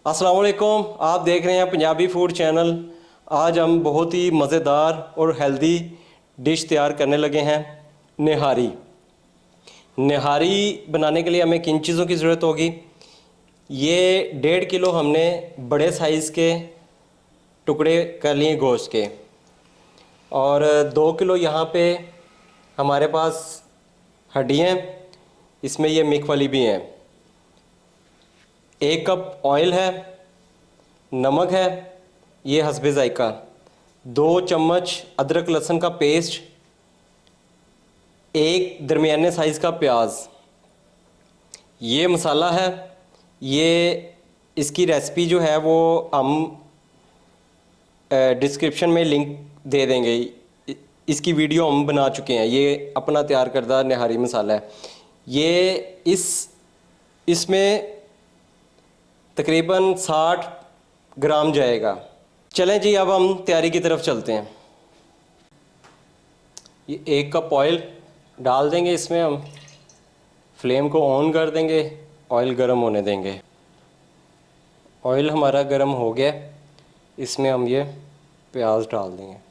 अस्सलाम वालेकुम। आप देख रहे हैं पंजाबी फूड चैनल। आज हम बहुत ही मज़ेदार और हेल्दी डिश तैयार करने लगे हैं, निहारी। निहारी बनाने के लिए हमें किन चीज़ों की ज़रूरत होगी? ये 1.5 किलो हमने बड़े साइज़ के टुकड़े कर लिए गोश्त के, और 2 किलो यहाँ पे हमारे पास हड्डियाँ, इसमें ये मिक वाली भी हैं। 1 कप ऑयल है, नमक है, ये हस्बे ज़ायका, 2 चम्मच अदरक लहसुन का पेस्ट, एक दरमियाने साइज़ का प्याज। ये मसाला है। ये इसकी रेसिपी जो है वो हम डिस्क्रिप्शन में लिंक दे देंगे। इसकी वीडियो हम बना चुके हैं। ये अपना तैयार करदा निहारी मसाला है। ये इसमें तकरीबन 60 ग्राम जाएगा। चलें जी, अब हम तैयारी की तरफ चलते हैं। ये 1 कप ऑयल डाल देंगे इसमें हम। फ्लेम को ऑन कर देंगे, ऑयल गर्म होने देंगे। ऑयल हमारा गर्म हो गया, इसमें हम ये प्याज डाल देंगे।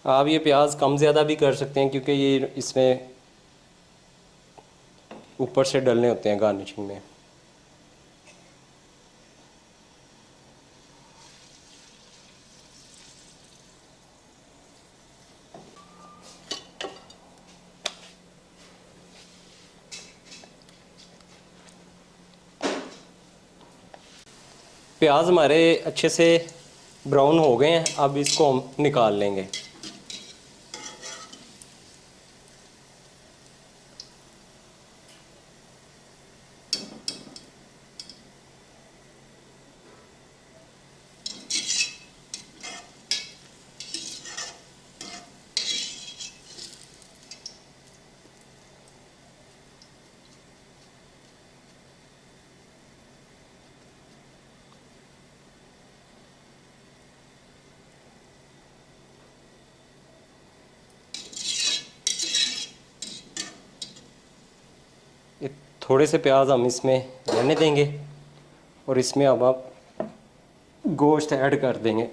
आप ये प्याज कम ज़्यादा भी कर सकते हैं, क्योंकि ये इसमें ऊपर से डलने होते हैं गार्निशिंग में। प्याज हमारे अच्छे से ब्राउन हो गए हैं, अब इसको हम निकाल लेंगे। ये थोड़े से प्याज हम इसमें रहने देंगे, और इसमें अब आप गोश्त ऐड कर देंगे।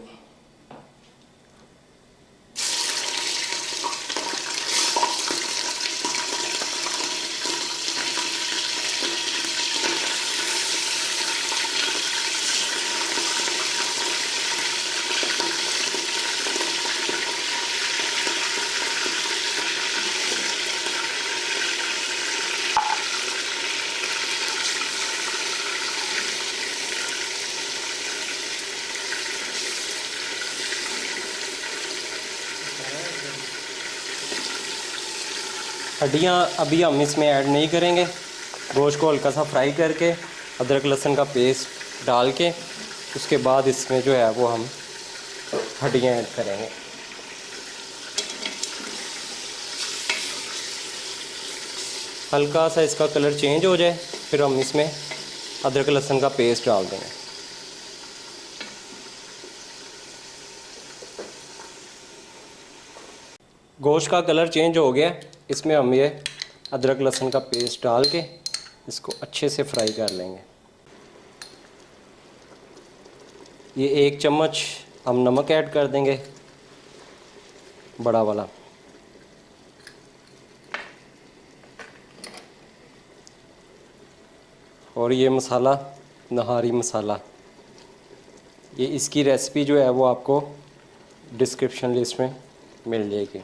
हड्डियाँ अभी हम इसमें ऐड नहीं करेंगे। गोश्त को हल्का सा फ्राई करके अदरक लहसुन का पेस्ट डाल के उसके बाद इसमें जो है वो हम हड्डियाँ ऐड करेंगे। हल्का सा इसका कलर चेंज हो जाए, फिर हम इसमें अदरक लहसुन का पेस्ट डाल देंगे। गोश्त का कलर चेंज हो गया, इसमें हम ये अदरक लहसुन का पेस्ट डाल के इसको अच्छे से फ्राई कर लेंगे। ये 1 चम्मच हम नमक ऐड कर देंगे, बड़ा वाला। और ये मसाला नहारी मसाला, ये इसकी रेसिपी जो है वो आपको डिस्क्रिप्शन लिस्ट में मिल जाएगी।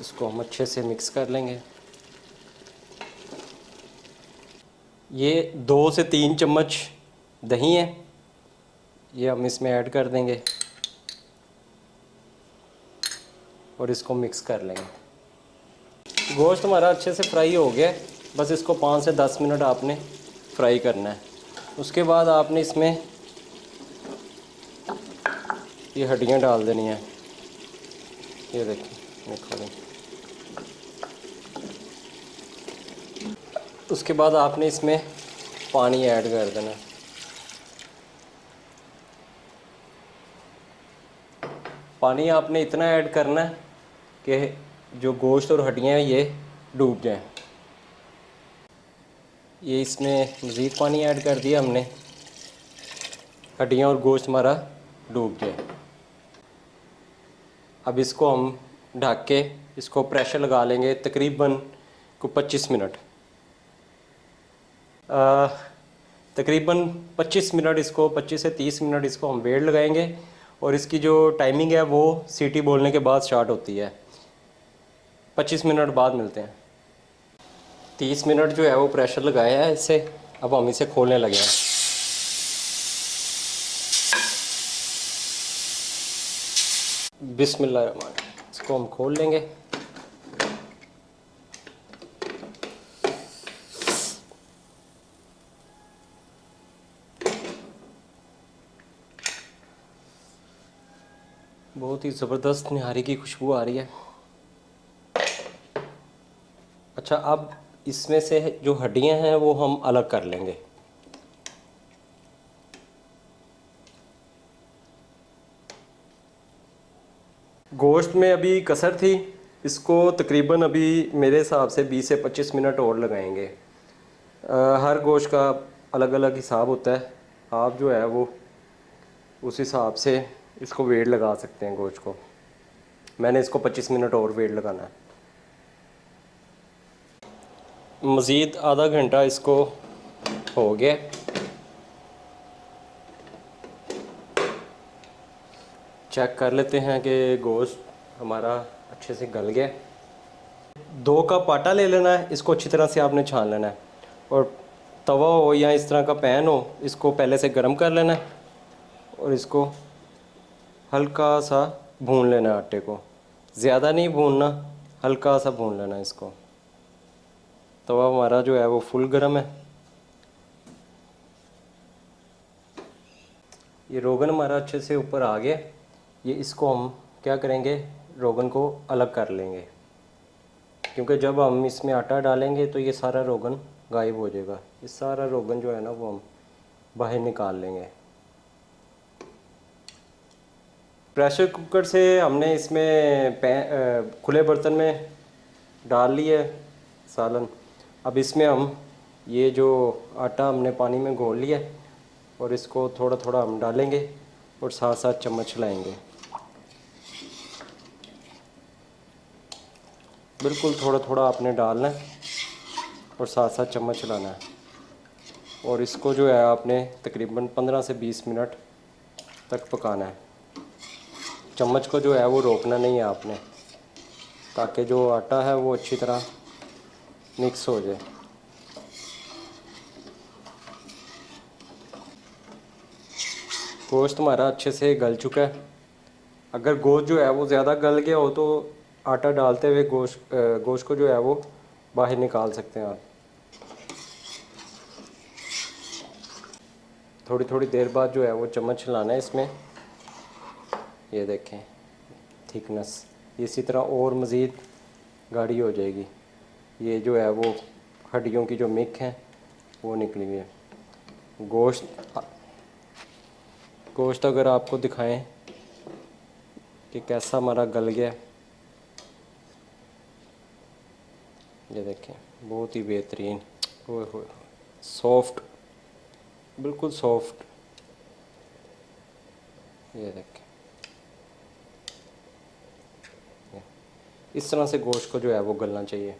इसको हम अच्छे से मिक्स कर लेंगे। ये 2 से 3 चम्मच दही है, ये हम इसमें ऐड कर देंगे और इसको मिक्स कर लेंगे। गोश्त हमारा अच्छे से फ्राई हो गया, बस इसको 5 से 10 मिनट आपने फ्राई करना है। उसके बाद आपने इसमें ये हड्डियाँ डाल देनी है। ये देखिए, उसके बाद आपने इसमें पानी ऐड कर देना। पानी आपने इतना ऐड करना है कि जो गोश्त और हड्डियाँ हैं ये डूब जाएं। ये इसमें मज़ीद पानी ऐड कर दिया हमने, हड्डियाँ और गोश्त हमारा डूब जाए। अब इसको हम ढक के इसको प्रेशर लगा लेंगे तकरीबन को 25 मिनट। तकरीबन 25 मिनट इसको 25 से 30 मिनट इसको हम वेट लगाएंगे और इसकी जो टाइमिंग है वो सीटी बोलने के बाद स्टार्ट होती है। 25 मिनट बाद मिलते हैं। 30 मिनट जो है वो प्रेशर लगाया है इससे। अब हम इसे खोलने लगे हैं। बिस्मिल्लाह, इसको हम खोल लेंगे। बहुत ही ज़बरदस्त निहारी की खुशबू आ रही है। अच्छा, अब इसमें से जो हड्डियां हैं वो हम अलग कर लेंगे। गोश्त में अभी कसर थी, इसको तकरीबन अभी मेरे हिसाब से 20 से 25 मिनट और लगाएंगे। हर गोश्त का अलग अलग हिसाब होता है। आप जो है वो उस हिसाब से इसको वेट लगा सकते हैं गोश्त को। मैंने इसको 25 मिनट और वेट लगाना है। मज़ीद आधा घंटा इसको हो गया। चेक कर लेते हैं कि गोश्त हमारा अच्छे से गल गया। 2 कप आटा ले लेना है, इसको अच्छी तरह से आपने छान लेना है। और तवा हो या इस तरह का पैन हो, इसको पहले से गर्म कर लेना है और इसको हल्का सा भून लेना है आटे को। ज़्यादा नहीं भूनना, हल्का सा भून लेना है इसको। तवा हमारा जो है वो फुल गर्म है। ये रोगन हमारा अच्छे से ऊपर आ गया। ये इसको हम क्या करेंगे, रोगन को अलग कर लेंगे, क्योंकि जब हम इसमें आटा डालेंगे तो ये सारा रोगन गायब हो जाएगा। ये सारा रोगन जो है ना वो हम बाहर निकाल लेंगे। प्रेशर कुकर से हमने इसमें खुले बर्तन में डाल लिए सालन। अब इसमें हम ये जो आटा हमने पानी में घोल लिया और इसको थोड़ा थोड़ा हम डालेंगे और साथ साथ चम्मच चलाएंगे। बिल्कुल थोड़ा थोड़ा आपने डालना है और साथ साथ चम्मच चलाना है। और इसको जो है आपने तकरीबन 15 से 20 मिनट तक पकाना है। चम्मच को जो है वो रोकना नहीं है आपने, ताकि जो आटा है वो अच्छी तरह मिक्स हो जाए। गोश्त हमारा अच्छे से गल चुका है। अगर गोश्त जो है वो ज़्यादा गल गया हो तो आटा डालते हुए गोश्त को जो है वो बाहर निकाल सकते हैं आप। थोड़ी थोड़ी देर बाद जो है वो चम्मच चलाना है इसमें। ये देखें थिकनेस, इसी तरह और मज़ीद गाढ़ी हो जाएगी। ये जो है वो हड्डियों की जो मिक है वो निकली हुई है। गोश्त गोश्त अगर आपको दिखाएं कि कैसा हमारा गल गया, ये देखें बहुत ही बेहतरीन, ओए होए, सॉफ्ट, बिल्कुल सॉफ्ट। ये देखें इस तरह से गोश्त को जो है वो गलना चाहिए।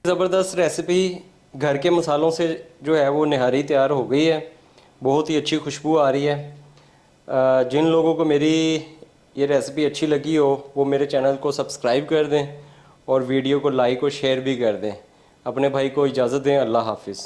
ज़बरदस्त रेसिपी घर के मसालों से जो है वो निहारी तैयार हो गई है। बहुत ही अच्छी खुशबू आ रही है। जिन लोगों को मेरी ये रेसिपी अच्छी लगी हो वो मेरे चैनल को सब्सक्राइब कर दें और वीडियो को लाइक और शेयर भी कर दें। अपने भाई को इजाज़त दें। अल्लाह हाफिज़।